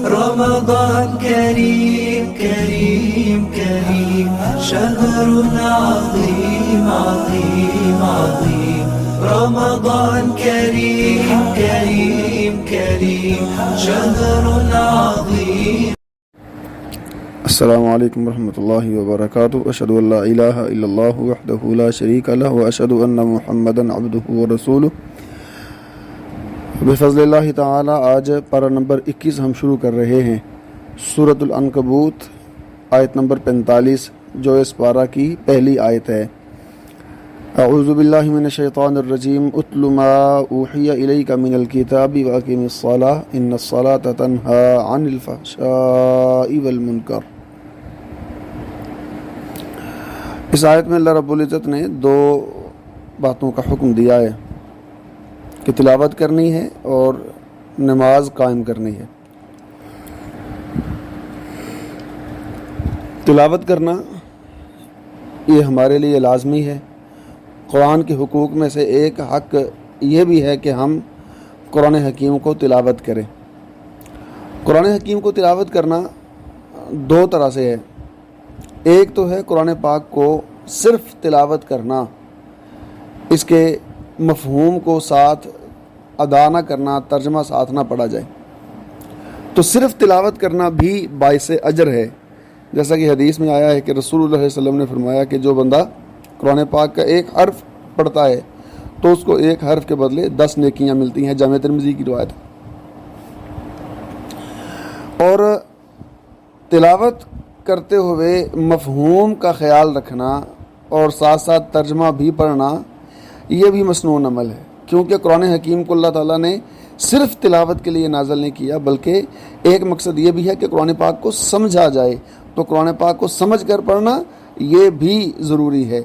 رمضان كريم كريم كريم شهر عظيم عظيم عظيم رمضان كريم كريم كريم شهر عظيم. السلام علیکم ورحمۃ اللہ وبرکاتہ. اشہد ان لا الہ الا اللہ وحدہ لا شریک لہ واشہد ان محمدا عبدہ ورسولہ. بفضل اللہ تعالی آج پارہ نمبر 21 ہم شروع کر رہے ہیں. سورۃ العنکبوت آیت نمبر 45 جو اس پارہ کی پہلی آیت ہے. اعوذ باللہ من الشیطان الرجیم. اتل ما اوحی الیک من الکتاب واقم الصلاۃ ان الصلاۃ تنہی عن الفحشاء والمنکر. اس آیت میں اللہ رب العزت نے دو باتوں کا حکم دیا ہے کہ تلاوت کرنی ہے اور نماز قائم کرنی ہے. تلاوت کرنا یہ ہمارے لیے لازمی ہے. قرآن کے حقوق میں سے ایک حق یہ بھی ہے کہ ہم قرآن حکیم کو تلاوت کریں. قرآن حکیم کو تلاوت کرنا دو طرح سے ہے. ایک تو ہے قرآن پاک کو صرف تلاوت کرنا، اس کے مفہوم کو ساتھ ادا نہ کرنا، ترجمہ ساتھ نہ پڑھا جائے. تو صرف تلاوت کرنا بھی باعث اجر ہے، جیسا کہ حدیث میں آیا ہے کہ رسول اللہ صلی اللہ علیہ وسلم نے فرمایا کہ جو بندہ قرآن پاک کا ایک حرف پڑھتا ہے تو اس کو ایک حرف کے بدلے 10 نیکیاں ملتی ہیں. جامع ترمذی کی روایت. اور تلاوت کرتے ہوئے مفہوم کا خیال رکھنا اور ساتھ ساتھ ترجمہ بھی پڑھنا یہ بھی مسنون عمل ہے، کیونکہ قرآن حکیم کو اللہ تعالیٰ نے صرف تلاوت کے لیے نازل نہیں کیا، بلکہ ایک مقصد یہ بھی ہے کہ قرآن پاک کو سمجھا جائے. تو قرآن پاک کو سمجھ کر پڑھنا یہ بھی ضروری ہے.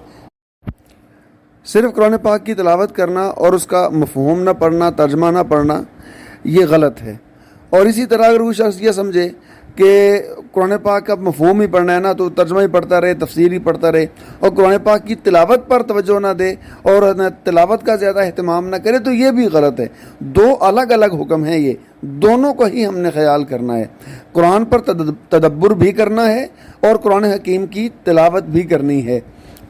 صرف قرآن پاک کی تلاوت کرنا اور اس کا مفہوم نہ پڑھنا، ترجمہ نہ پڑھنا یہ غلط ہے. اور اسی طرح اگر کوئی شخص یہ سمجھے کہ قرآن پاک کا مفہوم ہی پڑھنا ہے نا تو ترجمہ ہی پڑھتا رہے، تفسیر ہی پڑھتا رہے اور قرآن پاک کی تلاوت پر توجہ نہ دے اور تلاوت کا زیادہ اہتمام نہ کرے تو یہ بھی غلط ہے. دو الگ الگ حکم ہیں، یہ دونوں کو ہی ہم نے خیال کرنا ہے. قرآن پر تدبر بھی کرنا ہے اور قرآن حکیم کی تلاوت بھی کرنی ہے.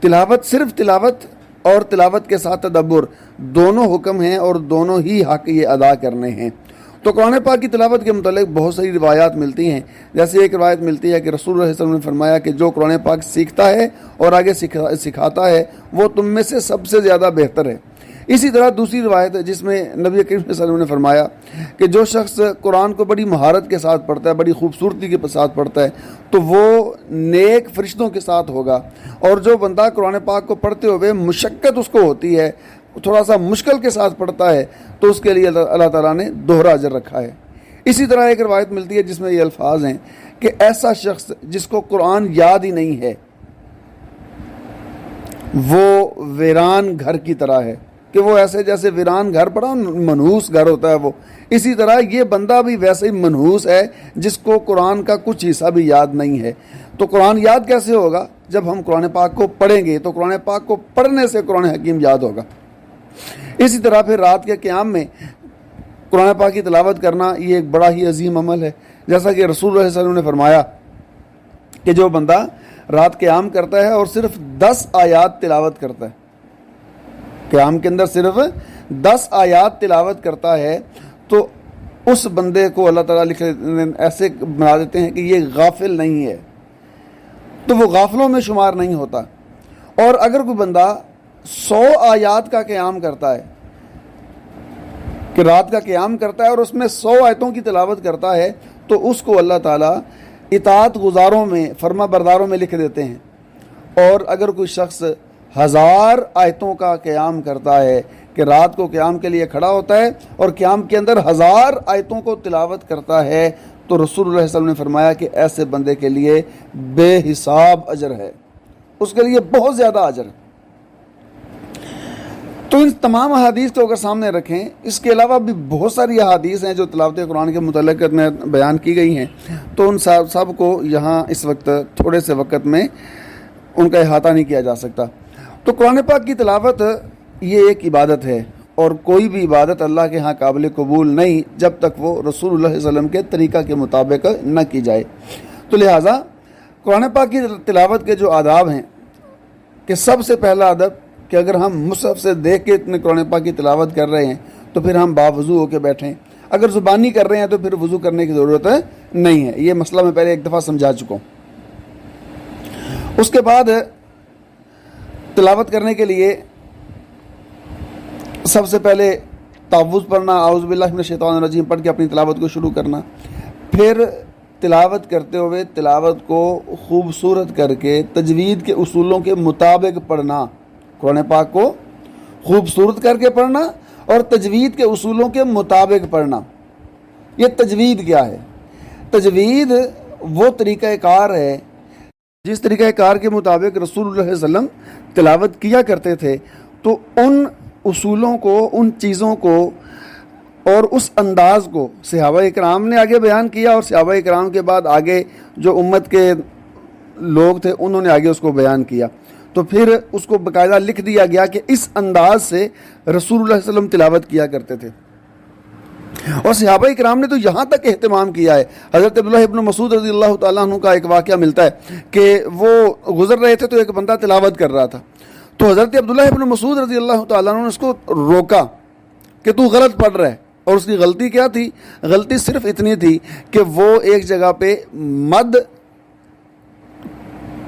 تلاوت صرف تلاوت اور تلاوت کے ساتھ تدبر دونوں حکم ہیں اور دونوں ہی حق یہ ادا کرنے ہیں. تو قرآن پاک کی تلاوت کے متعلق بہت ساری روایات ملتی ہیں. جیسے ایک روایت ملتی ہے کہ رسول اللہ صلی اللہ علیہ وسلم نے فرمایا کہ جو قرآن پاک سیکھتا ہے اور آگے سکھاتا ہے وہ تم میں سے سب سے زیادہ بہتر ہے. اسی طرح دوسری روایت ہے جس میں نبی کریم صلی اللہ علیہ وسلم نے فرمایا کہ جو شخص قرآن کو بڑی مہارت کے ساتھ پڑھتا ہے، بڑی خوبصورتی کے ساتھ پڑھتا ہے تو وہ نیک فرشتوں کے ساتھ ہوگا. اور جو بندہ قرآن پاک کو پڑھتے ہوئے مشقت اس کو ہوتی ہے، تھوڑا سا مشکل کے ساتھ پڑھتا ہے تو اس کے لیے اللہ تعالیٰ نے دوہرا اجر رکھا ہے. اسی طرح ایک روایت ملتی ہے جس میں یہ الفاظ ہیں کہ ایسا شخص جس کو قرآن یاد ہی نہیں ہے وہ ویران گھر کی طرح ہے، کہ وہ ایسے جیسے ویران گھر پڑا منحوس گھر ہوتا ہے وہ، اسی طرح یہ بندہ بھی ویسے ہی منحوس ہے جس کو قرآن کا کچھ حصہ بھی یاد نہیں ہے. تو قرآن یاد کیسے ہوگا؟ جب ہم قرآن پاک کو پڑھیں گے تو قرآن پاک کو پڑھنے سے قرآن حکیم یاد ہوگا. اسی طرح پھر رات کے قیام میں قرآن پاک کی تلاوت کرنا یہ ایک بڑا ہی عظیم عمل ہے. جیسا کہ رسول اللہ صلی اللہ علیہ وسلم نے فرمایا کہ جو بندہ رات قیام کرتا ہے اور صرف 10 آیات تلاوت کرتا ہے، قیام کے اندر صرف 10 آیات تلاوت کرتا ہے تو اس بندے کو اللہ تعالیٰ ایسے بنا دیتے ہیں کہ یہ غافل نہیں ہے، تو وہ غافلوں میں شمار نہیں ہوتا. اور اگر کوئی بندہ 100 آیات کا قیام کرتا ہے کہ رات کا قیام کرتا ہے اور اس میں 100 آیتوں کی تلاوت کرتا ہے تو اس کو اللہ تعالیٰ اطاعت گزاروں میں، فرما برداروں میں لکھ دیتے ہیں. اور اگر کوئی شخص 1000 آیتوں کا قیام کرتا ہے کہ رات کو قیام کے لیے کھڑا ہوتا ہے اور قیام کے اندر 1000 آیتوں کو تلاوت کرتا ہے تو رسول اللہ صلی اللہ علیہ وسلم نے فرمایا کہ ایسے بندے کے لیے بے حساب اجر ہے، اس کے لیے بہت زیادہ اجر ہے. تو ان تمام احادیث کو اگر سامنے رکھیں، اس کے علاوہ بھی بہت ساری احادیث ہیں جو تلاوت قرآن کے متعلق میں بیان کی گئی ہیں، تو ان سب کو یہاں اس وقت تھوڑے سے وقت میں ان کا احاطہ نہیں کیا جا سکتا. تو قرآن پاک کی تلاوت یہ ایک عبادت ہے اور کوئی بھی عبادت اللہ کے ہاں قابل قبول نہیں جب تک وہ رسول اللہ صلی اللہ علیہ وسلم کے طریقہ کے مطابق نہ کی جائے۔ تو لہٰذا قرآن پاک کی تلاوت کے جو آداب ہیں کہ سب سے پہلا ادب کہ اگر ہم مصحف سے دیکھ کے اتنے قرآن پاک کی تلاوت کر رہے ہیں تو پھر ہم باوضو ہو کے بیٹھیں، اگر زبانی کر رہے ہیں تو پھر وضو کرنے کی ضرورت نہیں ہے۔ یہ مسئلہ میں پہلے ایک دفعہ سمجھا چکا ہوں۔ اس کے بعد تلاوت کرنے کے لیے سب سے پہلے تعوذ پڑھنا، اعوذ باللہ من الشیطان الرجیم پڑھ کے اپنی تلاوت کو شروع کرنا، پھر تلاوت کرتے ہوئے تلاوت کو خوبصورت کر کے تجوید کے اصولوں کے مطابق پڑھنا، قرآن پاک کو خوبصورت کر کے پڑھنا اور تجوید کے اصولوں کے مطابق پڑھنا۔ یہ تجوید کیا ہے؟ تجوید وہ طریقہ کار ہے جس طریقہ کار کے مطابق رسول اللہ صلی اللہ علیہ وسلم تلاوت کیا کرتے تھے، تو ان اصولوں کو، ان چیزوں کو اور اس انداز کو صحابہ اکرام نے آگے بیان کیا، اور صحابہ اکرام کے بعد آگے جو امت کے لوگ تھے انہوں نے آگے اس کو بیان کیا۔ تو پھر اس کو باقاعدہ لکھ دیا گیا کہ اس انداز سے رسول اللہ صلی اللہ علیہ وسلم تلاوت کیا کرتے تھے، اور صحابہ اکرام نے تو یہاں تک اہتمام کیا ہے۔ حضرت عبداللہ ابن مسعود رضی اللہ تعالیٰ عنہ کا ایک واقعہ ملتا ہے کہ وہ گزر رہے تھے تو ایک بندہ تلاوت کر رہا تھا، تو حضرت عبداللہ ابن مسعود رضی اللہ تعالیٰ عنہ نے اس کو روکا کہ تو غلط پڑھ رہا ہے۔ اور اس کی غلطی کیا تھی؟ غلطی صرف اتنی تھی کہ وہ ایک جگہ پہ مد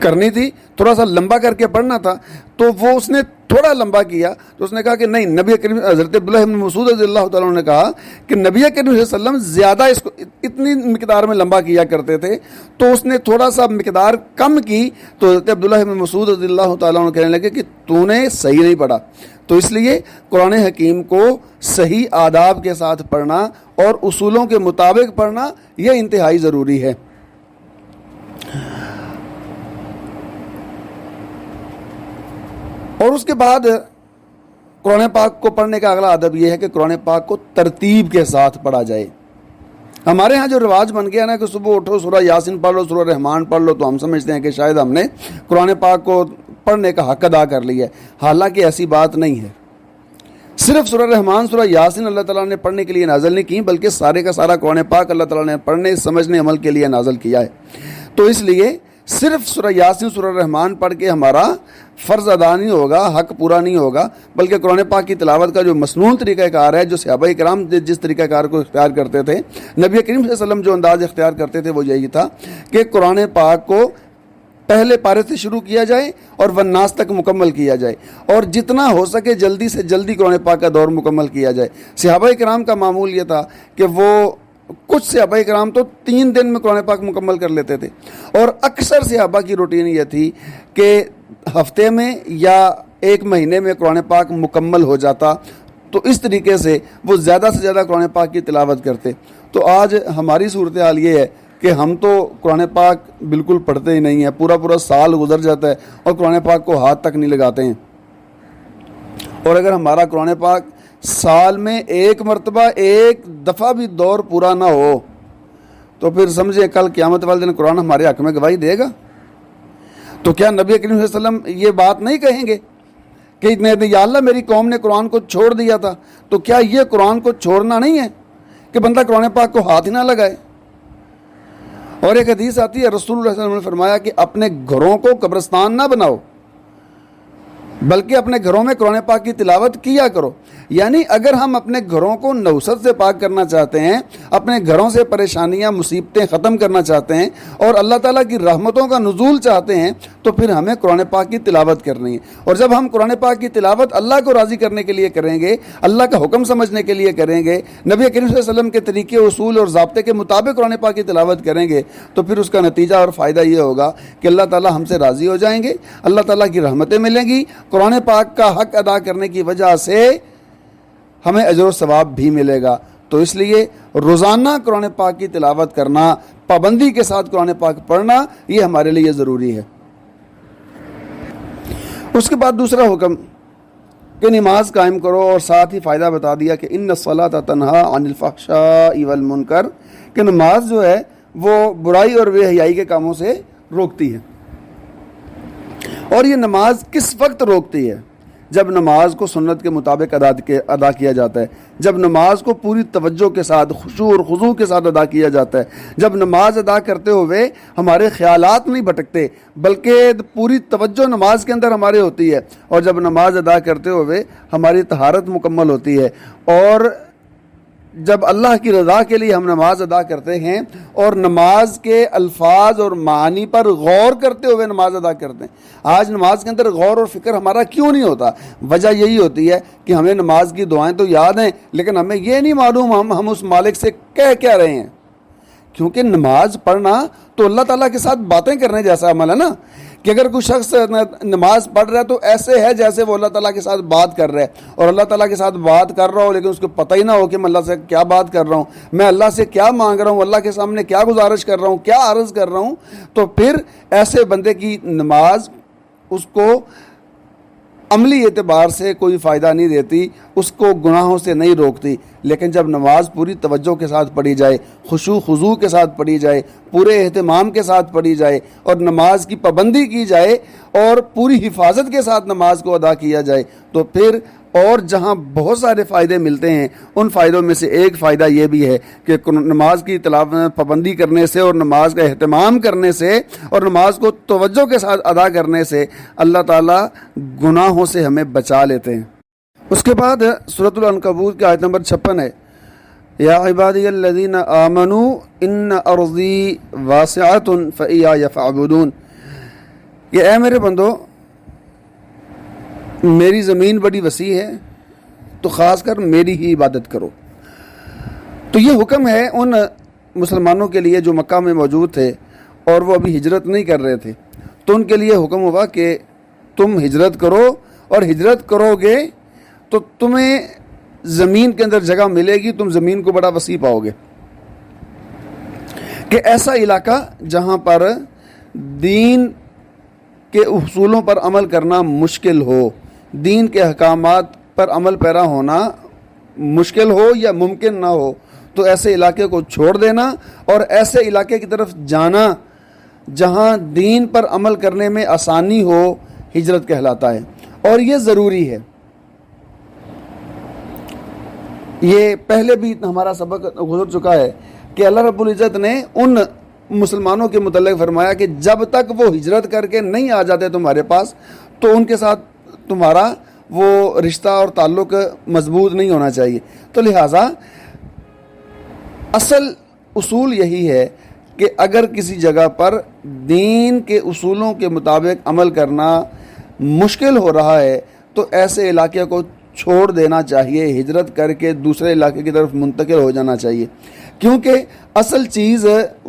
کرنی تھی، تھوڑا سا لمبا کر کے پڑھنا تھا، تو وہ اس نے تھوڑا لمبا کیا، تو اس نے کہا کہ نہیں، نبی کریم حضرت عبداللہ ابن مسعود رضی اللہ تعالیٰ عنہ نے کہا کہ نبی کریم صلی اللہ علیہ وسلم زیادہ اس کو اتنی مقدار میں لمبا کیا کرتے تھے، تو اس نے تھوڑا سا مقدار کم کی، تو حضرت عبداللہ ابن مسعود رضی اللہ تعالیٰ عنہ کہنے لگے کہ تو نے صحیح نہیں پڑھا۔ تو اس لیے قرآن حکیم کو صحیح آداب کے ساتھ پڑھنا اور اصولوں کے مطابق پڑھنا یہ انتہائی ضروری ہے۔ اور اس کے بعد قرآن پاک کو پڑھنے کا اگلا ادب یہ ہے کہ قرآن پاک کو ترتیب کے ساتھ پڑھا جائے۔ ہمارے ہاں جو رواج بن گیا نا کہ صبح اٹھو سورہ یاسین پڑھ لو، سورہ رحمان پڑھ لو، تو ہم سمجھتے ہیں کہ شاید ہم نے قرآن پاک کو پڑھنے کا حق ادا کر لیا ہے، حالانکہ ایسی بات نہیں ہے۔ صرف سورہ رحمان، سورہ یاسین اللہ تعالیٰ نے پڑھنے کے لیے نازل نہیں کی، بلکہ سارے کا سارا قرآن پاک اللہ تعالیٰ نے پڑھنے، سمجھنے، عمل کے لیے نازل کیا ہے۔ تو اس لیے صرف سورہ یاسین، سورہ رحمان پڑھ کے ہمارا فرض ادا نہیں ہوگا، حق پورا نہیں ہوگا، بلکہ قرآن پاک کی تلاوت کا جو مسنون طریقہ کار ہے، جو صحابہ کرام جس طریقہ کار کو اختیار کرتے تھے، نبی کریم صلی اللہ علیہ وسلم جو انداز اختیار کرتے تھے، وہ یہی تھا کہ قرآن پاک کو پہلے پارے سے شروع کیا جائے اور والناس تک مکمل کیا جائے، اور جتنا ہو سکے جلدی سے جلدی قرآن پاک کا دور مکمل کیا جائے۔ صحابہ کرام کا معمول یہ تھا کہ وہ کچھ صحابہ کرام تو 3 دن میں قرآن پاک مکمل کر لیتے تھے، اور اکثر صحابہ کی روٹین یہ تھی کہ ہفتے میں یا 1 مہینے میں قرآن پاک مکمل ہو جاتا۔ تو اس طریقے سے وہ زیادہ سے زیادہ قرآن پاک کی تلاوت کرتے۔ تو آج ہماری صورتحال یہ ہے کہ ہم تو قرآن پاک بالکل پڑھتے ہی نہیں ہیں، پورا سال گزر جاتا ہے اور قرآن پاک کو ہاتھ تک نہیں لگاتے ہیں۔ اور اگر ہمارا قرآن پاک سال میں 1 مرتبہ 1 دفعہ بھی دور پورا نہ ہو تو پھر سمجھے کل قیامت والے دن قرآن ہمارے حق میں گواہی دے گا۔ تو کیا نبی کریم صلی اللہ علیہ وسلم یہ بات نہیں کہیں گے کہ یا اللہ میری قوم نے قرآن کو چھوڑ دیا تھا؟ تو کیا یہ قرآن کو چھوڑنا نہیں ہے کہ بندہ قرآن پاک کو ہاتھ ہی نہ لگائے؟ اور ایک حدیث آتی ہے، رسول اللہ صلی اللہ علیہ وسلم نے فرمایا کہ اپنے گھروں کو قبرستان نہ بناؤ، بلکہ اپنے گھروں میں قرآن پاک کی تلاوت کیا کرو۔ یعنی اگر ہم اپنے گھروں کو نوست سے پاک کرنا چاہتے ہیں، اپنے گھروں سے پریشانیاں، مصیبتیں ختم کرنا چاہتے ہیں، اور اللہ تعالیٰ کی رحمتوں کا نزول چاہتے ہیں، تو پھر ہمیں قرآن پاک کی تلاوت کرنی ہے۔ اور جب ہم قرآن پاک کی تلاوت اللہ کو راضی کرنے کے لیے کریں گے، اللہ کا حکم سمجھنے کے لیے کریں گے، نبی کریم صلی اللہ علیہ وسلم کے طریقے، اصول اور ضابطے کے مطابق قرآن پاک کی تلاوت کریں گے، تو پھر اس کا نتیجہ اور فائدہ یہ ہوگا کہ اللہ تعالیٰ ہم سے راضی ہو جائیں گے، اللہ تعالیٰ کی رحمتیں ملیں گی، قرآن پاک کا حق ادا کرنے کی وجہ سے ہمیں اجر و ثواب بھی ملے گا۔ تو اس لیے روزانہ قرآن پاک کی تلاوت کرنا، پابندی کے ساتھ قرآن پاک پڑھنا، یہ ہمارے لیے ضروری ہے۔ اس کے بعد دوسرا حکم کہ نماز قائم کرو، اور ساتھ ہی فائدہ بتا دیا کہ ان الصلاۃ تنہی عن الفحشاء والمنکر، کہ نماز جو ہے وہ برائی اور بے حیائی کے کاموں سے روکتی ہے۔ اور یہ نماز کس وقت روکتی ہے؟ جب نماز کو سنت کے مطابق ادا کیا جاتا ہے، جب نماز کو پوری توجہ کے ساتھ خشوع اور خضوع کے ساتھ ادا کیا جاتا ہے، جب نماز ادا کرتے ہوئے ہمارے خیالات نہیں بھٹکتے بلکہ پوری توجہ نماز کے اندر ہمارے ہوتی ہے، اور جب نماز ادا کرتے ہوئے ہماری طہارت مکمل ہوتی ہے، اور جب اللہ کی رضا کے لیے ہم نماز ادا کرتے ہیں اور نماز کے الفاظ اور معانی پر غور کرتے ہوئے نماز ادا کرتے ہیں۔ آج نماز کے اندر غور اور فکر ہمارا کیوں نہیں ہوتا؟ وجہ یہی ہوتی ہے کہ ہمیں نماز کی دعائیں تو یاد ہیں لیکن ہمیں یہ نہیں معلوم ہم اس مالک سے کہہ کیا رہے ہیں، کیونکہ نماز پڑھنا تو اللہ تعالیٰ کے ساتھ باتیں کرنے جیسا عمل ہے نا، کہ اگر کوئی شخص نماز پڑھ رہا ہے تو ایسے ہے جیسے وہ اللہ تعالیٰ کے ساتھ بات کر رہا ہے، اور اللہ تعالیٰ کے ساتھ بات کر رہا ہو لیکن اس کو پتہ ہی نہ ہو کہ میں اللہ سے کیا بات کر رہا ہوں، میں اللہ سے کیا مانگ رہا ہوں، اللہ کے سامنے کیا گزارش کر رہا ہوں، کیا عرض کر رہا ہوں، تو پھر ایسے بندے کی نماز اس کو عملی اعتبار سے کوئی فائدہ نہیں دیتی، اس کو گناہوں سے نہیں روکتی۔ لیکن جب نماز پوری توجہ کے ساتھ پڑھی جائے، خشوع خضوع کے ساتھ پڑھی جائے، پورے اہتمام کے ساتھ پڑھی جائے، اور نماز کی پابندی کی جائے اور پوری حفاظت کے ساتھ نماز کو ادا کیا جائے، تو پھر اور جہاں بہت سارے فائدے ملتے ہیں، ان فائدوں میں سے ایک فائدہ یہ بھی ہے کہ نماز کی پابندی کرنے سے اور نماز کا اہتمام کرنے سے اور نماز کو توجہ کے ساتھ ادا کرنے سے اللہ تعالیٰ گناہوں سے ہمیں بچا لیتے ہیں۔ اس کے بعد سورۃ العنکبوت کی آیت نمبر 56 ہے، یا عبادی الذین آمنوا ان ارضی واسعۃ فإیایا فاعبدون، کہ اے میرے بندو میری زمین بڑی وسیع ہے تو خاص کر میری ہی عبادت کرو۔ تو یہ حکم ہے ان مسلمانوں کے لیے جو مکہ میں موجود تھے اور وہ ابھی ہجرت نہیں کر رہے تھے، تو ان کے لیے حکم ہوا کہ تم ہجرت کرو، اور ہجرت کرو گے تو تمہیں زمین کے اندر جگہ ملے گی، تم زمین کو بڑا وسیع پاؤ گے، کہ ایسا علاقہ جہاں پر دین کے اصولوں پر عمل کرنا مشکل ہو، دین کے احکامات پر عمل پیرا ہونا مشکل ہو یا ممکن نہ ہو، تو ایسے علاقے کو چھوڑ دینا اور ایسے علاقے کی طرف جانا جہاں دین پر عمل کرنے میں آسانی ہو، ہجرت کہلاتا ہے۔ اور یہ ضروری ہے، یہ پہلے بھی ہمارا سبق گزر چکا ہے کہ اللہ رب العزت نے ان مسلمانوں کے متعلق فرمایا کہ جب تک وہ ہجرت کر کے نہیں آ جاتے تمہارے پاس تو ان کے ساتھ تمہارا وہ رشتہ اور تعلق مضبوط نہیں ہونا چاہیے۔ تو لہٰذا اصل اصول یہی ہے کہ اگر کسی جگہ پر دین کے اصولوں کے مطابق عمل کرنا مشکل ہو رہا ہے تو ایسے علاقے کو چھوڑ دینا چاہیے، ہجرت کر کے دوسرے علاقے کی طرف منتقل ہو جانا چاہیے، کیونکہ اصل چیز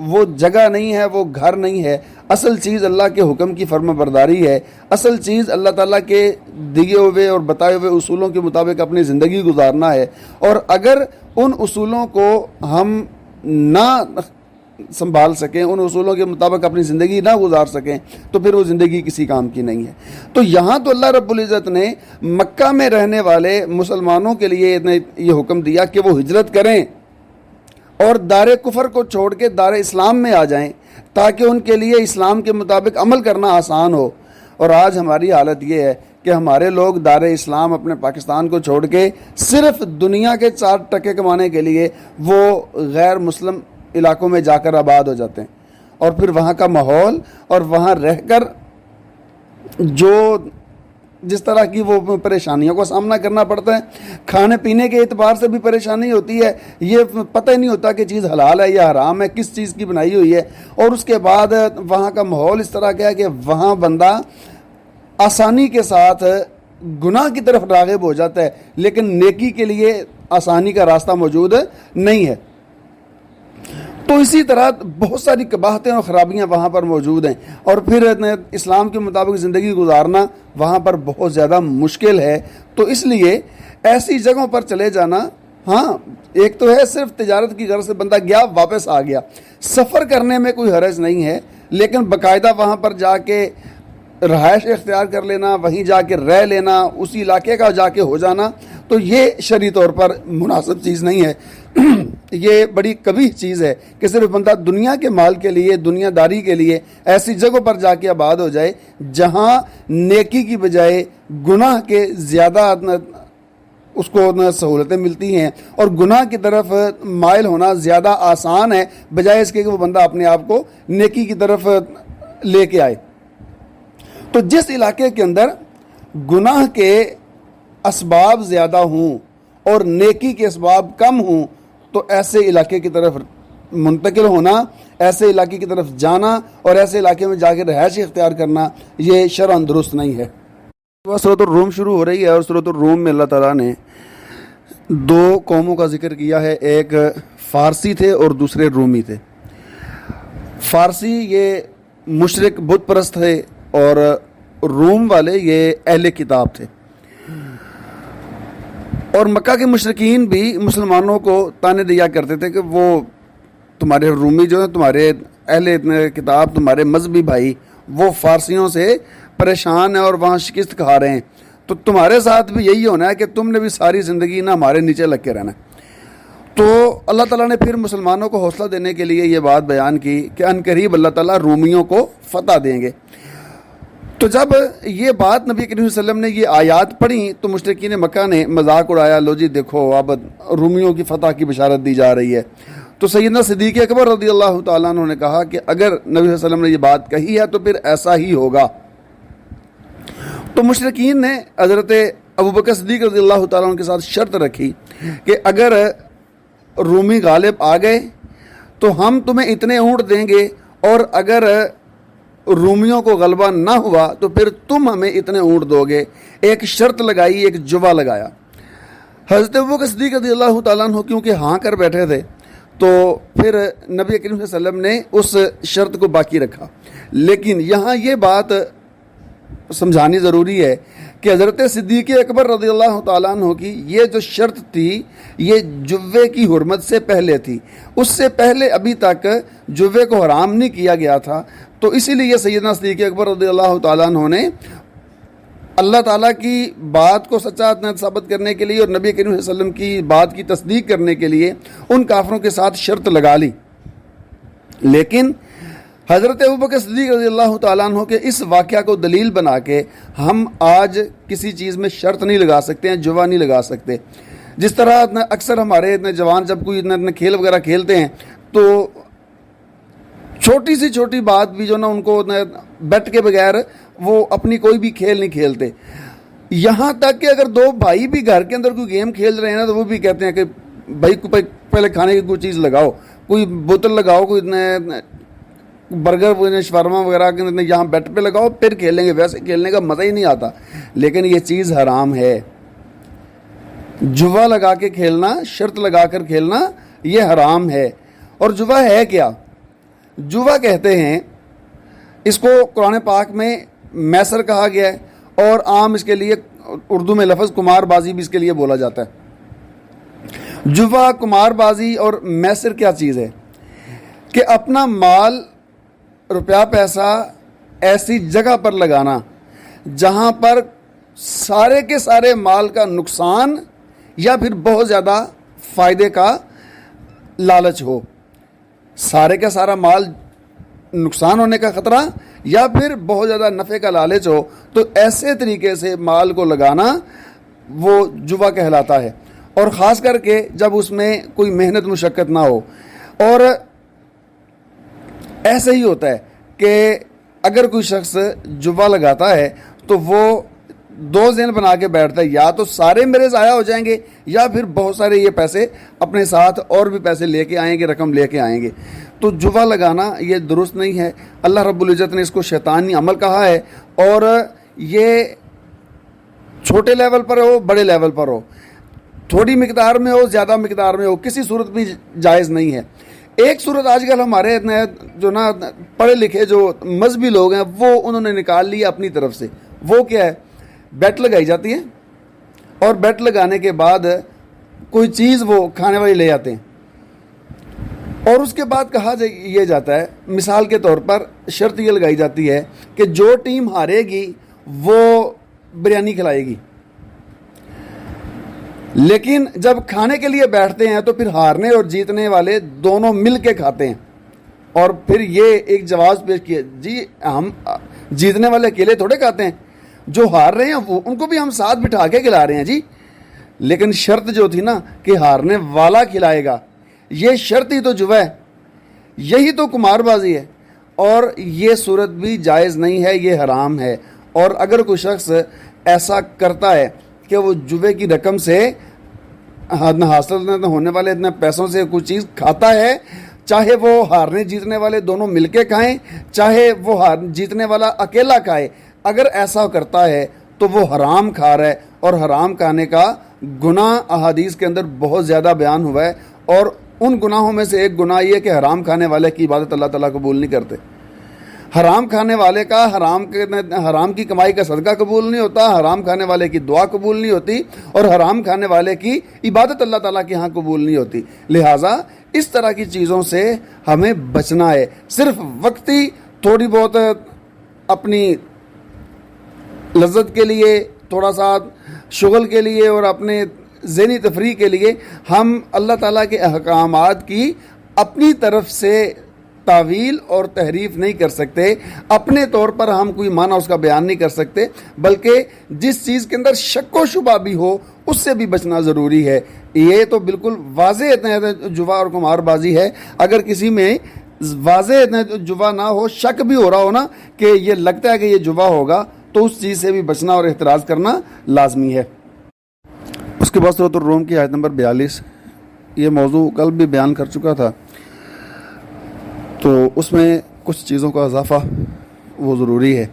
وہ جگہ نہیں ہے، وہ گھر نہیں ہے، اصل چیز اللہ کے حکم کی فرما برداری ہے، اصل چیز اللہ تعالیٰ کے دیے ہوئے اور بتائے ہوئے اصولوں کے مطابق اپنی زندگی گزارنا ہے۔ اور اگر ان اصولوں کو ہم نہ سنبھال سکیں، ان اصولوں کے مطابق اپنی زندگی نہ گزار سکیں، تو پھر وہ زندگی کسی کام کی نہیں ہے۔ تو یہاں تو اللہ رب العزت نے مکہ میں رہنے والے مسلمانوں کے لیے یہ حکم دیا کہ وہ ہجرت کریں اور دار کفر کو چھوڑ کے دار اسلام میں آ جائیں، تاکہ ان کے لیے اسلام کے مطابق عمل کرنا آسان ہو۔ اور آج ہماری حالت یہ ہے کہ ہمارے لوگ دار اسلام اپنے پاکستان کو چھوڑ کے صرف دنیا کے 4 ٹکے کمانے کے لیے وہ غیر مسلم علاقوں میں جا کر آباد ہو جاتے ہیں، اور پھر وہاں کا ماحول اور وہاں رہ کر جس طرح کی وہ پریشانیوں کا سامنا کرنا پڑتا ہے، کھانے پینے کے اعتبار سے بھی پریشانی ہوتی ہے، یہ پتہ ہی نہیں ہوتا کہ چیز حلال ہے یا حرام ہے، کس چیز کی بنائی ہوئی ہے، اور اس کے بعد وہاں کا ماحول اس طرح کا ہے کہ وہاں بندہ آسانی کے ساتھ گناہ کی طرف راغب ہو جاتا ہے، لیکن نیکی کے لیے آسانی کا راستہ موجود نہیں ہے۔ تو اسی طرح بہت ساری قباحتیں اور خرابیاں وہاں پر موجود ہیں، اور پھر اسلام کے مطابق زندگی گزارنا وہاں پر بہت زیادہ مشکل ہے۔ تو اس لیے ایسی جگہوں پر چلے جانا، ہاں ایک تو ہے صرف تجارت کی غرض سے بندہ گیا واپس آ گیا، سفر کرنے میں کوئی حرج نہیں ہے، لیکن باقاعدہ وہاں پر جا کے رہائش اختیار کر لینا، وہیں جا کے رہ لینا، اسی علاقے کا جا کے ہو جانا، تو یہ شرعی طور پر مناسب چیز نہیں ہے۔ یہ بڑی کبیح چیز ہے کہ صرف بندہ دنیا کے مال کے لیے، دنیا داری کے لیے ایسی جگہوں پر جا کے آباد ہو جائے جہاں نیکی کی بجائے گناہ کے زیادہ اس کو سہولتیں ملتی ہیں، اور گناہ کی طرف مائل ہونا زیادہ آسان ہے بجائے اس کے کہ وہ بندہ اپنے آپ کو نیکی کی طرف لے کے آئے۔ تو جس علاقے کے اندر گناہ کے اسباب زیادہ ہوں اور نیکی کے اسباب کم ہوں تو ایسے علاقے کی طرف منتقل ہونا، ایسے علاقے کی طرف جانا اور ایسے علاقے میں جا کے رہائش اختیار کرنا یہ شرعاً درست نہیں ہے۔ سورۃ الروم شروع ہو رہی ہے، اور سورۃ الروم میں اللہ تعالیٰ نے دو قوموں کا ذکر کیا ہے، ایک فارسی تھے اور دوسرے رومی تھے۔ فارسی یہ مشرک بت پرست تھے اور روم والے یہ اہل کتاب تھے، اور مکہ کے مشرکین بھی مسلمانوں کو طعنے دیا کرتے تھے کہ وہ تمہارے رومی جو ہیں، تمہارے اہل کتاب، تمہارے مذہبی بھائی وہ فارسیوں سے پریشان ہیں اور وہاں شکست کھا رہے ہیں، تو تمہارے ساتھ بھی یہی ہونا ہے کہ تم نے بھی ساری زندگی نہ ہمارے نیچے لگ کے رہنا ہے۔ تو اللہ تعالیٰ نے پھر مسلمانوں کو حوصلہ دینے کے لیے یہ بات بیان کی کہ عنقریب اللہ تعالیٰ رومیوں کو فتح دیں گے۔ تو جب یہ بات نبی کریم صلی اللہ علیہ وسلم نے یہ آیات پڑھی تو مشرکین مکہ نے مذاق اڑایا، لو جی دیکھو اب رومیوں کی فتح کی بشارت دی جا رہی ہے۔ تو سیدنا صدیق اکبر رضی اللہ تعالیٰ عنہ نے کہا کہ اگر نبی صلی اللہ علیہ وسلم نے یہ بات کہی ہے تو پھر ایسا ہی ہوگا۔ تو مشرکین نے حضرت ابوبکر صدیق رضی اللہ تعالیٰ عنہ کے ساتھ شرط رکھی کہ اگر رومی غالب آ گئے تو ہم تمہیں اتنے اونٹ دیں گے، اور اگر رومیوں کو غلبہ نہ ہوا تو پھر تم ہمیں اتنے اونٹ دو گے۔ ایک شرط لگائی، ایک جوا لگایا۔ حضرت ابوبکر صدیق رضی اللہ تعالیٰ عنہ کیونکہ ہاں کر بیٹھے تھے تو پھر نبی کریم صلی اللہ علیہ وسلم نے اس شرط کو باقی رکھا۔ لیکن یہاں یہ بات سمجھانی ضروری ہے کہ حضرت صدیق اکبر رضی اللہ تعالیٰ عنہ کی یہ جو شرط تھی یہ جوے کی حرمت سے پہلے تھی، اس سے پہلے ابھی تک جوے کو حرام نہیں کیا گیا تھا۔ تو اسی لیے سیدنا صدیق اکبر رضی اللہ تعالیٰ عنہ نے اللہ تعالیٰ کی بات کو سچا ثابت کرنے کے لیے اور نبی کریم صلی اللہ علیہ وسلم کی بات کی تصدیق کرنے کے لیے ان کافروں کے ساتھ شرط لگا لی۔ لیکن حضرت ابوبکر صدیق رضی اللہ تعالیٰ عنہ کے اس واقعہ کو دلیل بنا کے ہم آج کسی چیز میں شرط نہیں لگا سکتے ہیں، جوا نہیں لگا سکتے۔ جس طرح اکثر ہمارے جوان جب کوئی کھیل وغیرہ کھیلتے ہیں تو چھوٹی سی چھوٹی بات بھی جو نا ان کو بیٹ کے بغیر وہ اپنی کوئی بھی کھیل نہیں کھیلتے، یہاں تک کہ اگر دو بھائی بھی گھر کے اندر کوئی گیم کھیل رہے ہیں نا تو وہ بھی کہتے ہیں کہ بھائی پہلے کھانے کی کوئی چیز لگاؤ، کوئی بوتل لگاؤ، کوئی برگر شورما وغیرہ یہاں بیٹ پہ لگاؤ پھر کھیلیں گے، ویسے کھیلنے کا مزہ ہی نہیں آتا۔ لیکن یہ چیز حرام ہے، جوا لگا کے کھیلنا، شرط لگا کر کھیلنا یہ حرام ہے۔ اور جوا ہے کیا؟ جوا کہتے ہیں اس کو قرآن پاک میں میسر کہا گیا ہے، اور عام اس کے لیے اردو میں لفظ کمار بازی بھی اس کے لیے بولا جاتا ہے۔ جوا، کمار بازی اور میسر کیا چیز ہے کہ اپنا مال، روپیہ پیسہ ایسی جگہ پر لگانا جہاں پر سارے کے سارے مال کا نقصان یا پھر بہت زیادہ فائدے کا لالچ ہو، سارے کا سارا مال نقصان ہونے کا خطرہ یا پھر بہت زیادہ نفع کا لالچ ہو، تو ایسے طریقے سے مال کو لگانا وہ جوا کہلاتا ہے۔ اور خاص کر کے جب اس میں کوئی محنت مشقت نہ ہو۔ اور ایسے ہی ہوتا ہے کہ اگر کوئی شخص جوا لگاتا ہے تو وہ دو ذہن بنا کے بیٹھتا ہے، یا تو سارے میرے ضائع ہو جائیں گے یا پھر بہت سارے یہ پیسے اپنے ساتھ اور بھی پیسے لے کے آئیں گے، رقم لے کے آئیں گے۔ تو جوا لگانا یہ درست نہیں ہے۔ اللہ رب العزت نے اس کو شیطانی عمل کہا ہے، اور یہ چھوٹے لیول پر ہو، بڑے لیول پر ہو، تھوڑی مقدار میں ہو، زیادہ مقدار میں ہو، کسی صورت بھی جائز نہیں ہے۔ ایک صورت آج کل ہمارے جو نا پڑھے لکھے جو مذہبی لوگ ہیں وہ انہوں نے نکال لی اپنی طرف سے۔ وہ کیا ہے؟ بیٹ لگائی جاتی ہے اور بیٹ لگانے کے بعد کوئی چیز وہ کھانے والی لے آتے ہیں، اور اس کے بعد کہا یہ جاتا ہے، مثال کے طور پر شرط یہ لگائی جاتی ہے کہ جو ٹیم ہارے گی وہ بریانی کھلائے گی، لیکن جب کھانے کے لیے بیٹھتے ہیں تو پھر ہارنے اور جیتنے والے دونوں مل کے کھاتے ہیں، اور پھر یہ ایک جواز پیش کیا، جی ہم جیتنے والے اکیلے تھوڑے کھاتے ہیں، جو ہار رہے ہیں ان کو بھی ہم ساتھ بٹھا کے کھلا رہے ہیں جی، لیکن شرط جو تھی نا کہ ہارنے والا کھلائے گا، یہ شرط ہی تو جوا ہے، یہی تو قمار بازی ہے، اور یہ صورت بھی جائز نہیں ہے، یہ حرام ہے۔ اور اگر کوئی شخص ایسا کرتا ہے کہ وہ جوے کی رقم سے حاصل ہونے والے اتنے پیسوں سے کوئی چیز کھاتا ہے، چاہے وہ ہارنے جیتنے والے دونوں مل کے کھائیں، چاہے وہ جیتنے والا اکیلا کھائے، اگر ایسا کرتا ہے تو وہ حرام کھا رہا ہے، اور حرام کھانے کا گناہ احادیث کے اندر بہت زیادہ بیان ہوا ہے، اور ان گناہوں میں سے ایک گناہ یہ کہ حرام کھانے والے کی عبادت اللہ تعالیٰ قبول نہیں کرتے۔ حرام کھانے والے کا حرام کی کمائی کا صدقہ قبول نہیں ہوتا، حرام کھانے والے کی دعا قبول نہیں ہوتی، اور حرام کھانے والے کی عبادت اللہ تعالیٰ کے ہاں قبول نہیں ہوتی۔ لہٰذا اس طرح کی چیزوں سے ہمیں بچنا ہے۔ صرف وقتی تھوڑی بہت اپنی لذت کے لیے، تھوڑا سا شغل کے لیے اور اپنے ذہنی تفریح کے لیے ہم اللہ تعالیٰ کے احکامات کی اپنی طرف سے تعویل اور تحریف نہیں کر سکتے، اپنے طور پر ہم کوئی معنی اس کا بیان نہیں کر سکتے، بلکہ جس چیز کے اندر شک و شبہ بھی ہو اس سے بھی بچنا ضروری ہے۔ یہ تو بالکل واضح جوا اور قمار بازی ہے۔ اگر کسی میں واضح جوا نہ ہو، شک بھی ہو رہا ہو نا کہ یہ لگتا ہے کہ یہ جوا ہوگا، تو اس چیز سے بھی بچنا اور احتراز کرنا لازمی ہے۔ اس کے بعد سورۃ الروم کی آیت نمبر 42، یہ موضوع کل بھی بیان کر چکا تھا، تو اس میں کچھ چیزوں کا اضافہ وہ ضروری ہے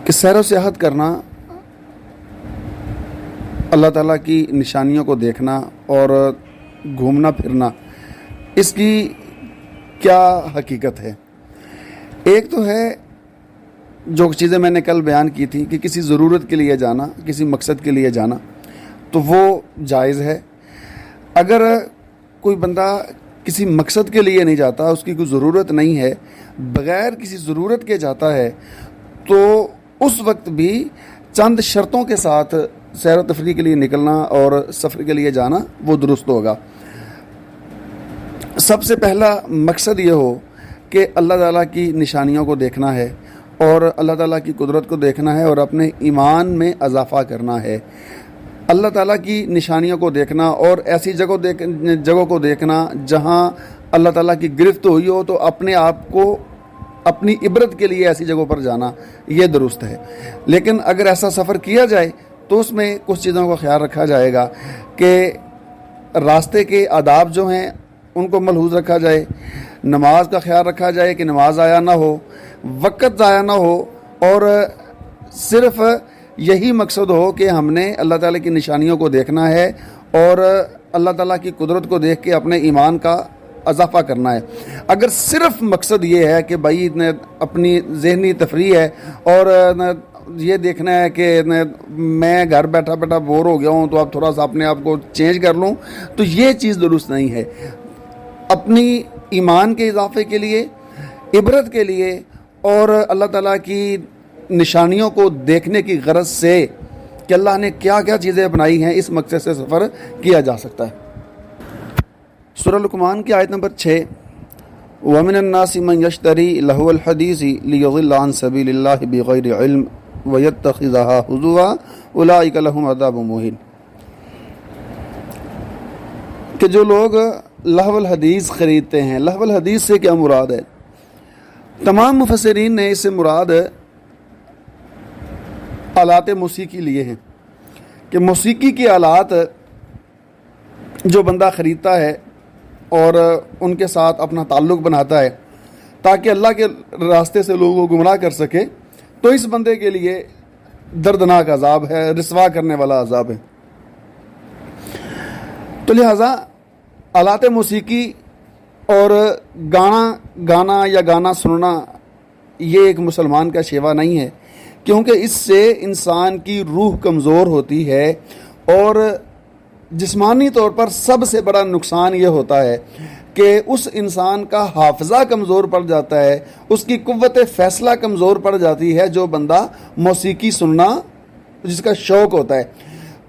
کہ سیر و سیاحت کرنا، اللہ تعالیٰ کی نشانیوں کو دیکھنا اور گھومنا پھرنا، اس کی کیا حقیقت ہے۔ ایک تو ہے جو چیزیں میں نے کل بیان کی تھی کہ کسی ضرورت کے لیے جانا، کسی مقصد کے لیے جانا، تو وہ جائز ہے۔ اگر کوئی بندہ کسی مقصد کے لیے نہیں جاتا، اس کی کوئی ضرورت نہیں ہے، بغیر کسی ضرورت کے جاتا ہے، تو اس وقت بھی چند شرطوں کے ساتھ سیر و تفریح کے لیے نکلنا اور سفر کے لیے جانا وہ درست ہوگا۔ سب سے پہلا مقصد یہ ہو کہ اللہ تعالیٰ کی نشانیوں کو دیکھنا ہے، اور اللہ تعالیٰ کی قدرت کو دیکھنا ہے، اور اپنے ایمان میں اضافہ کرنا ہے۔ اللہ تعالیٰ کی نشانیوں کو دیکھنا اور ایسی جگہوں کو دیکھنا جہاں اللہ تعالیٰ کی گرفت ہوئی ہو، تو اپنے آپ کو اپنی عبرت کے لیے ایسی جگہوں پر جانا یہ درست ہے۔ لیکن اگر ایسا سفر کیا جائے تو اس میں کچھ چیزوں کا خیال رکھا جائے گا کہ راستے کے آداب جو ہیں ان کو ملحوظ رکھا جائے، نماز کا خیال رکھا جائے کہ نماز ضائع نہ ہو، وقت ضائع نہ ہو، اور صرف یہی مقصد ہو کہ ہم نے اللہ تعالیٰ کی نشانیوں کو دیکھنا ہے اور اللہ تعالیٰ کی قدرت کو دیکھ کے اپنے ایمان کا اضافہ کرنا ہے۔ اگر صرف مقصد یہ ہے کہ بھائی اپنی ذہنی تفریح ہے اور یہ دیکھنا ہے کہ میں گھر بیٹھا بیٹھا بور ہو گیا ہوں تو اب تھوڑا سا اپنے آپ کو چینج کر لوں، تو یہ چیز درست نہیں ہے۔ اپنی ایمان کے اضافے کے لیے، عبرت کے لیے اور اللہ تعالیٰ کی نشانیوں کو دیکھنے کی غرض سے کہ اللہ نے کیا کیا چیزیں بنائی ہیں، اس مقصد سے سفر کیا جا سکتا ہے۔ سورہ لقمان کی آیت نمبر 6، وَمِنَ النَّاسِ مَنْ يَشْتَرِي لَهْوَ الْحَدِيثِ لِيُضِلَّ عَنْ سَبِيلِ اللَّهِ بِغَيْرِ عِلْمٍ وَيَتَّخِذَهَا هُزُوًا أُولَٰئِكَ لَهُمْ عَذَابٌ مُّهِينٌ، کہ جو لوگ لہو الحدیث خریدتے ہیں۔ لہو الحدیث سے کیا مراد ہے؟ تمام مفسرین نے اس سے مراد آلات موسیقی لیے ہیں، کہ موسیقی کے آلات جو بندہ خریدتا ہے اور ان کے ساتھ اپنا تعلق بناتا ہے تاکہ اللہ کے راستے سے لوگوں کو گمراہ کر سکے، تو اس بندے کے لیے دردناک عذاب ہے، رسوا کرنے والا عذاب ہے۔ تو لہٰذا آلات موسیقی اور گانا یا گانا سننا یہ ایک مسلمان کا شیوا نہیں ہے، کیونکہ اس سے انسان کی روح کمزور ہوتی ہے، اور جسمانی طور پر سب سے بڑا نقصان یہ ہوتا ہے کہ اس انسان کا حافظہ کمزور پڑ جاتا ہے، اس کی قوت فیصلہ کمزور پڑ جاتی ہے، جو بندہ موسیقی سننا جس کا شوق ہوتا ہے۔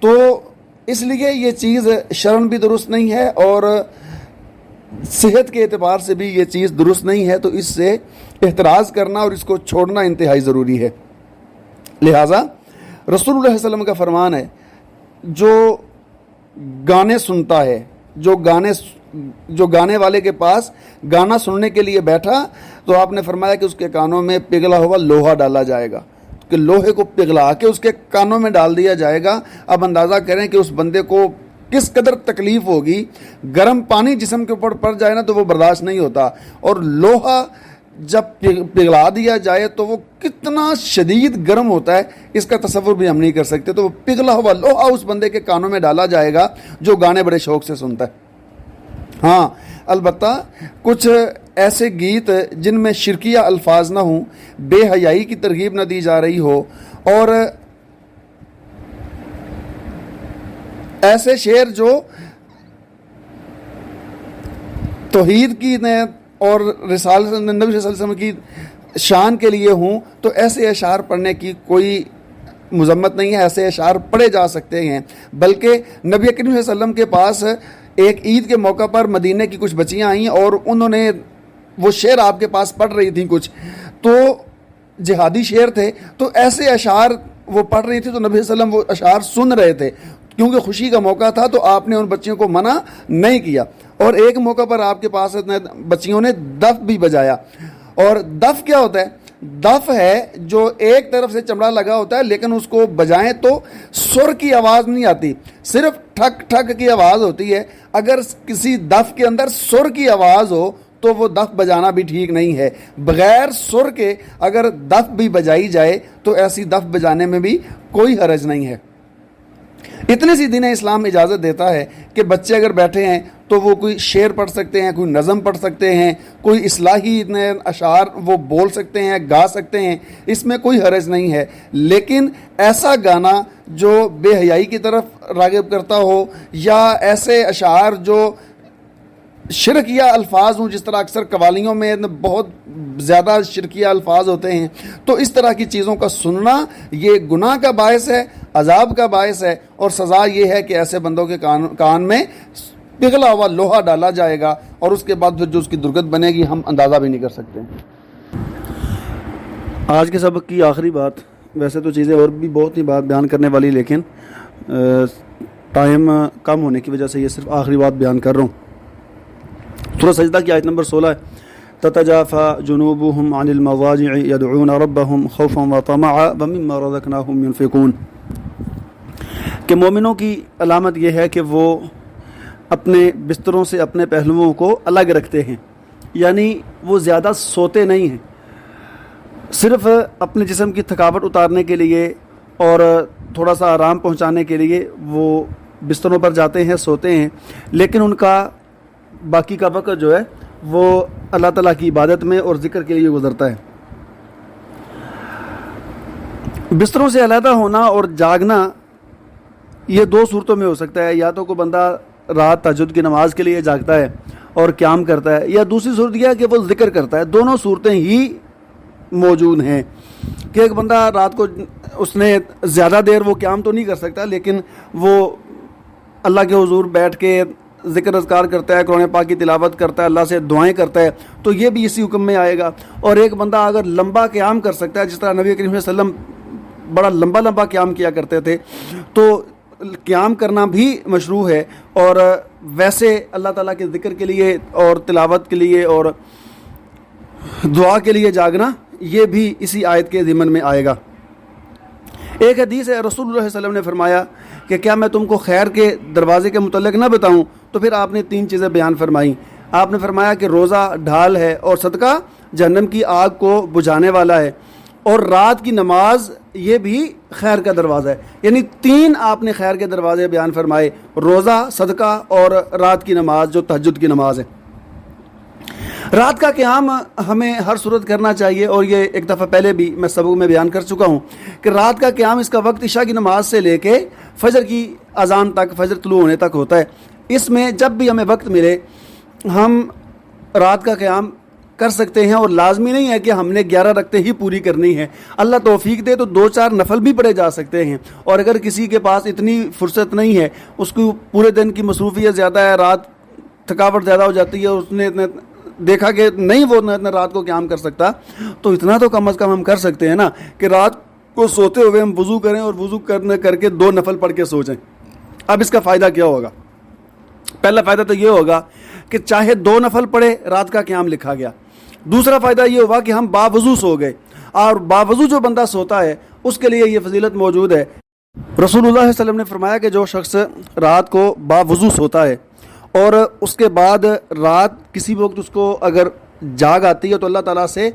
تو اس لیے یہ چیز شرعاً بھی درست نہیں ہے اور صحت کے اعتبار سے بھی یہ چیز درست نہیں ہے، تو اس سے احتراز کرنا اور اس کو چھوڑنا انتہائی ضروری ہے۔ لہٰذا رسول اللہ صلی اللہ علیہ وسلم کا فرمان ہے، جو گانے سنتا ہے، جو گانے والے کے پاس گانا سننے کے لیے بیٹھا، تو آپ نے فرمایا کہ اس کے کانوں میں پگھلا ہوا لوہا ڈالا جائے گا، کہ لوہے کو پگھلا کے اس کے کانوں میں ڈال دیا جائے گا۔ اب اندازہ کریں کہ اس بندے کو کس قدر تکلیف ہوگی، گرم پانی جسم کے اوپر پڑ جائے نا تو وہ برداشت نہیں ہوتا، اور لوہا جب پگھلا دیا جائے تو وہ کتنا شدید گرم ہوتا ہے، اس کا تصور بھی ہم نہیں کر سکتے۔ تو وہ پگھلا ہوا لوہا اس بندے کے کانوں میں ڈالا جائے گا جو گانے بڑے شوق سے سنتا ہے۔ ہاں البتہ کچھ ایسے گیت جن میں شرکیہ الفاظ نہ ہوں، بے حیائی کی ترغیب نہ دی جا رہی ہو، اور ایسے شعر جو توحید کی اور رسالت نبی صلی اللہ علیہ وسلم کی شان کے لیے ہوں، تو ایسے اشعار پڑھنے کی کوئی مذمت نہیں ہے، ایسے اشعار پڑھے جا سکتے ہیں۔ بلکہ نبی کریم صلی اللہ علیہ وسلم کے پاس ایک عید کے موقع پر مدینے کی کچھ بچیاں آئیں اور انہوں نے وہ شعر آپ کے پاس پڑھ رہی تھیں، کچھ تو جہادی شعر تھے، تو ایسے اشعار وہ پڑھ رہی تھی، تو نبی صلی اللہ علیہ وسلم وہ اشعار سن رہے تھے، کیونکہ خوشی کا موقع تھا، تو آپ نے ان بچیوں کو منع نہیں کیا۔ اور ایک موقع پر آپ کے پاس بچیوں نے دف بھی بجایا، اور دف کیا ہوتا ہے؟ دف ہے جو ایک طرف سے چمڑا لگا ہوتا ہے، لیکن اس کو بجائیں تو سر کی آواز نہیں آتی، صرف ٹھک ٹھک کی آواز ہوتی ہے۔ اگر کسی دف کے اندر سر کی آواز ہو تو وہ دف بجانا بھی ٹھیک نہیں ہے۔ بغیر سر کے اگر دف بھی بجائی جائے تو ایسی دف بجانے میں بھی کوئی حرج نہیں ہے۔ اتنی سی دین اسلام اجازت دیتا ہے کہ بچے اگر بیٹھے ہیں تو وہ کوئی شعر پڑھ سکتے ہیں، کوئی نظم پڑھ سکتے ہیں، کوئی اصلاحی اشعار وہ بول سکتے ہیں، گا سکتے ہیں، اس میں کوئی حرج نہیں ہے۔ لیکن ایسا گانا جو بے حیائی کی طرف راغب کرتا ہو، یا ایسے اشعار جو شرکیہ الفاظ ہوں، جس طرح اکثر قوالیوں میں بہت زیادہ شرکیہ الفاظ ہوتے ہیں، تو اس طرح کی چیزوں کا سننا یہ گناہ کا باعث ہے، عذاب کا باعث ہے، اور سزا یہ ہے کہ ایسے بندوں کے کان میں پگھلا ہوا لوہا ڈالا جائے گا، اور اس کے بعد پھر جو اس کی درگت بنے گی ہم اندازہ بھی نہیں کر سکتے۔ آج کے سبق کی آخری بات، ویسے تو چیزیں اور بھی بہت ہی بات بیان کرنے والی، لیکن ٹائم کم ہونے کی وجہ سے یہ صرف آخری بات بیان کر رہا ہوں۔ سورہ سجدہ کی آیت نمبر 16 ہے، تتجافى جنوبهم عن المضاجع يدعون ربهم خوفا وطمعا ومما رزقناهم ينفقون، کہ مومنوں کی علامت یہ ہے کہ وہ اپنے بستروں سے اپنے پہلوؤں کو الگ رکھتے ہیں، یعنی وہ زیادہ سوتے نہیں ہیں، صرف اپنے جسم کی تھکاوٹ اتارنے کے لیے اور تھوڑا سا آرام پہنچانے کے لیے وہ بستروں پر جاتے ہیں، سوتے ہیں، لیکن ان کا باقی کا وقت جو ہے وہ اللہ تعالیٰ کی عبادت میں اور ذکر کے لیے گزرتا ہے۔ بستروں سے علیحدہ ہونا اور جاگنا یہ دو صورتوں میں ہو سکتا ہے، یا تو کوئی بندہ رات تہجد کی نماز کے لیے جاگتا ہے اور قیام کرتا ہے، یا دوسری صورت یہ ہے کہ وہ ذکر کرتا ہے۔ دونوں صورتیں ہی موجود ہیں کہ ایک بندہ رات کو اس نے زیادہ دیر وہ قیام تو نہیں کر سکتا، لیکن وہ اللہ کے حضور بیٹھ کے ذکر اذکار کرتا ہے، قرآن پاک کی تلاوت کرتا ہے، اللہ سے دعائیں کرتا ہے، تو یہ بھی اسی حکم میں آئے گا۔ اور ایک بندہ اگر لمبا قیام کر سکتا ہے، جس طرح نبی کریم صلی اللہ علیہ وسلم بڑا لمبا قیام کیا کرتے تھے، تو قیام کرنا بھی مشروع ہے، اور ویسے اللہ تعالیٰ کے ذکر کے لیے اور تلاوت کے لیے اور دعا کے لیے جاگنا یہ بھی اسی آیت کے ضمن میں آئے گا۔ ایک حدیث ہے، رسول اللہ صلی اللہ علیہ وسلم نے فرمایا کہ کیا میں تم کو خیر کے دروازے کے متعلق نہ بتاؤں؟ تو پھر آپ نے 3 چیزیں بیان فرمائیں۔ آپ نے فرمایا کہ روزہ ڈھال ہے، اور صدقہ جہنم کی آگ کو بجھانے والا ہے، اور رات کی نماز یہ بھی خیر کا دروازہ ہے۔ یعنی 3 آپ نے خیر کے دروازے بیان فرمائے، روزہ، صدقہ اور رات کی نماز جو تہجد کی نماز ہے۔ رات کا قیام ہمیں ہر صورت کرنا چاہیے، اور یہ ایک دفعہ پہلے بھی میں سبق میں بیان کر چکا ہوں کہ رات کا قیام اس کا وقت عشاء کی نماز سے لے کے فجر کی اذان تک، فجر طلوع ہونے تک ہوتا ہے۔ اس میں جب بھی ہمیں وقت ملے ہم رات کا قیام کر سکتے ہیں، اور لازمی نہیں ہے کہ ہم نے 11 رکعتیں ہی پوری کرنی ہے، اللہ توفیق دے تو 2-4 نفل بھی پڑھے جا سکتے ہیں۔ اور اگر کسی کے پاس اتنی فرصت نہیں ہے، اس کو پورے دن کی مصروفیت زیادہ ہے، رات تھکاوٹ زیادہ ہو جاتی ہے، اس نے دیکھا کہ نہیں وہ اتنا رات کو قیام کر سکتا، تو اتنا تو کم از کم ہم کر سکتے ہیں نا کہ رات کو سوتے ہوئے ہم وضو کریں اور وضو کر کے 2 نفل پڑھ کے سو جائیں۔ اب اس کا فائدہ کیا ہوگا؟ پہلا فائدہ تو یہ ہوگا کہ چاہے 2 نفل پڑھے رات کا قیام لکھا گیا۔ دوسرا فائدہ یہ ہوگا کہ ہم باوضو سو گئے، اور باوضو جو بندہ سوتا ہے اس کے لیے یہ فضیلت موجود ہے۔ رسول اللہ صلی اللہ علیہ وسلم نے فرمایا کہ جو شخص رات کو باوضو سوتا ہے اور اس کے بعد رات کسی وقت اس کو اگر جاگ آتی ہے تو اللہ تعالیٰ سے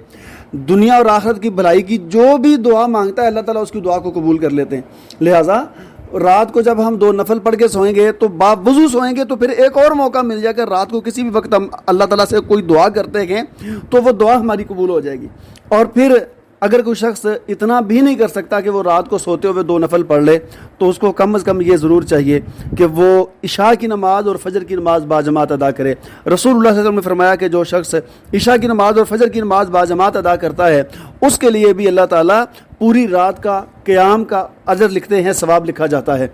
دنیا اور آخرت کی بھلائی کی جو بھی دعا مانگتا ہے اللہ تعالیٰ اس کی دعا کو قبول کر لیتے ہیں۔ لہٰذا رات کو جب ہم 2 نفل پڑھ کے سوئیں گے تو باوضو سوئیں گے تو پھر ایک اور موقع مل جائے گا، رات کو کسی بھی وقت ہم اللہ تعالیٰ سے کوئی دعا کرتے ہیں تو وہ دعا ہماری قبول ہو جائے گی۔ اور پھر اگر کوئی شخص اتنا بھی نہیں کر سکتا کہ وہ رات کو سوتے ہوئے 2 نفل پڑھ لے تو اس کو کم از کم یہ ضرور چاہیے کہ وہ عشاء کی نماز اور فجر کی نماز باجماعت ادا کرے۔ رسول اللہ صلی اللہ علیہ وسلم نے فرمایا کہ جو شخص عشاء کی نماز اور فجر کی نماز باجماعت ادا کرتا ہے اس کے لیے بھی اللہ تعالیٰ پوری رات کا قیام کا اجر لکھتے ہیں، ثواب لکھا جاتا ہے۔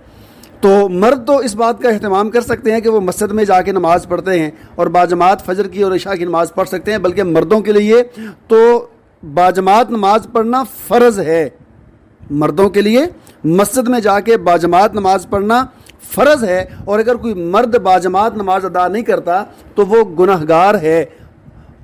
تو مرد تو اس بات کا اہتمام کر سکتے ہیں کہ وہ مسجد میں جا کے نماز پڑھتے ہیں اور باجماعت فجر کی اور عشاء کی نماز پڑھ سکتے ہیں، بلکہ مردوں کے لیے تو باجماعت نماز پڑھنا فرض ہے۔ مردوں کے لیے مسجد میں جا کے باجماعت نماز پڑھنا فرض ہے، اور اگر کوئی مرد باجماعت نماز ادا نہیں کرتا تو وہ گنہگار ہے۔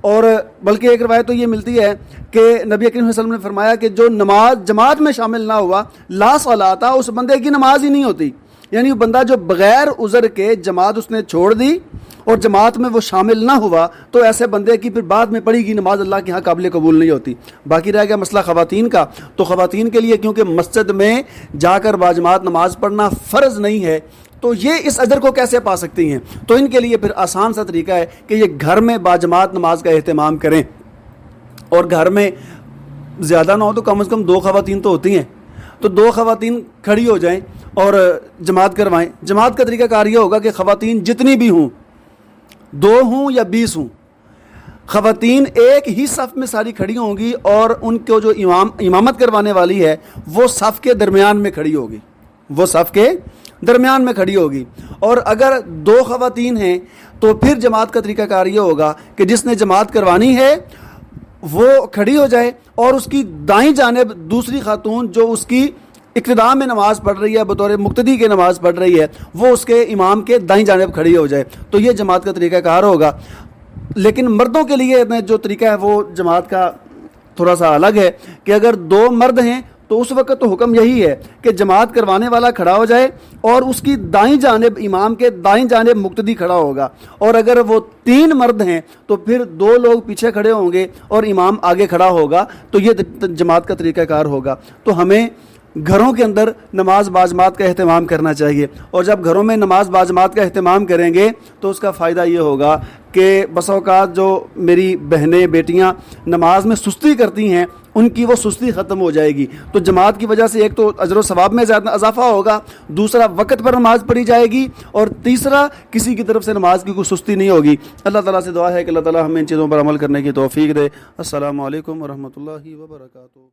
اور بلکہ ایک روایت تو یہ ملتی ہے کہ نبی کریم صلی اللہ علیہ وسلم نے فرمایا کہ جو نماز جماعت میں شامل نہ ہوا لا صلاۃ، اس بندے کی نماز ہی نہیں ہوتی۔ یعنی وہ بندہ جو بغیر عذر کے جماعت اس نے چھوڑ دی اور جماعت میں وہ شامل نہ ہوا تو ایسے بندے کی پھر بعد میں پڑھی گی نماز اللہ کے ہاں قابل قبول نہیں ہوتی۔ باقی رہ گیا مسئلہ خواتین کا، تو خواتین کے لیے کیونکہ مسجد میں جا کر باجماعت نماز پڑھنا فرض نہیں ہے تو یہ اس اجر کو کیسے پا سکتی ہیں؟ تو ان کے لیے پھر آسان سا طریقہ ہے کہ یہ گھر میں باجماعت نماز کا اہتمام کریں، اور گھر میں زیادہ نہ ہو تو کم از کم 2 خواتین تو ہوتی ہیں، تو 2 خواتین کھڑی ہو جائیں اور جماعت کروائیں۔ جماعت کا طریقہ کار یہ ہوگا کہ خواتین جتنی بھی ہوں، 2 ہوں یا 20 ہوں، خواتین ایک ہی صف میں ساری کھڑی ہوں گی، اور ان کو جو امامت کروانے والی ہے وہ صف کے درمیان میں کھڑی ہوگی، وہ صف کے درمیان میں کھڑی ہوگی۔ اور اگر 2 خواتین ہیں تو پھر جماعت کا طریقہ کار یہ ہوگا کہ جس نے جماعت کروانی ہے وہ کھڑی ہو جائے اور اس کی دائیں جانب دوسری خاتون جو اس کی اقتداء میں نماز پڑھ رہی ہے، بطور مقتدی کے نماز پڑھ رہی ہے، وہ اس کے امام کے دائیں جانب کھڑی ہو جائے، تو یہ جماعت کا طریقہ کار ہوگا۔ لیکن مردوں کے لیے جو طریقہ ہے وہ جماعت کا تھوڑا سا الگ ہے کہ اگر 2 مرد ہیں تو اس وقت تو حکم یہی ہے کہ جماعت کروانے والا کھڑا ہو جائے اور اس کی دائیں جانب امام کے دائیں جانب مقتدی کھڑا ہوگا، اور اگر وہ 3 مرد ہیں تو پھر 2 لوگ پیچھے کھڑے ہوں گے اور امام آگے کھڑا ہوگا، تو یہ جماعت کا طریقہ کار ہوگا۔ تو ہمیں گھروں کے اندر نماز باجماعت کا اہتمام کرنا چاہیے، اور جب گھروں میں نماز باجماعت کا اہتمام کریں گے تو اس کا فائدہ یہ ہوگا کہ بس اوقات جو میری بہنیں بیٹیاں نماز میں سستی کرتی ہیں ان کی وہ سستی ختم ہو جائے گی، تو جماعت کی وجہ سے ایک تو اجر و ثواب میں زیادہ اضافہ ہوگا، دوسرا وقت پر نماز پڑھی جائے گی، اور تیسرا کسی کی طرف سے نماز کی کوئی سستی نہیں ہوگی۔ اللہ تعالیٰ سے دعا ہے کہ اللہ تعالیٰ ہمیں ان چیزوں پر عمل کرنے کی توفیق دے۔ السلام علیکم ورحمۃ اللہ وبرکاتہ۔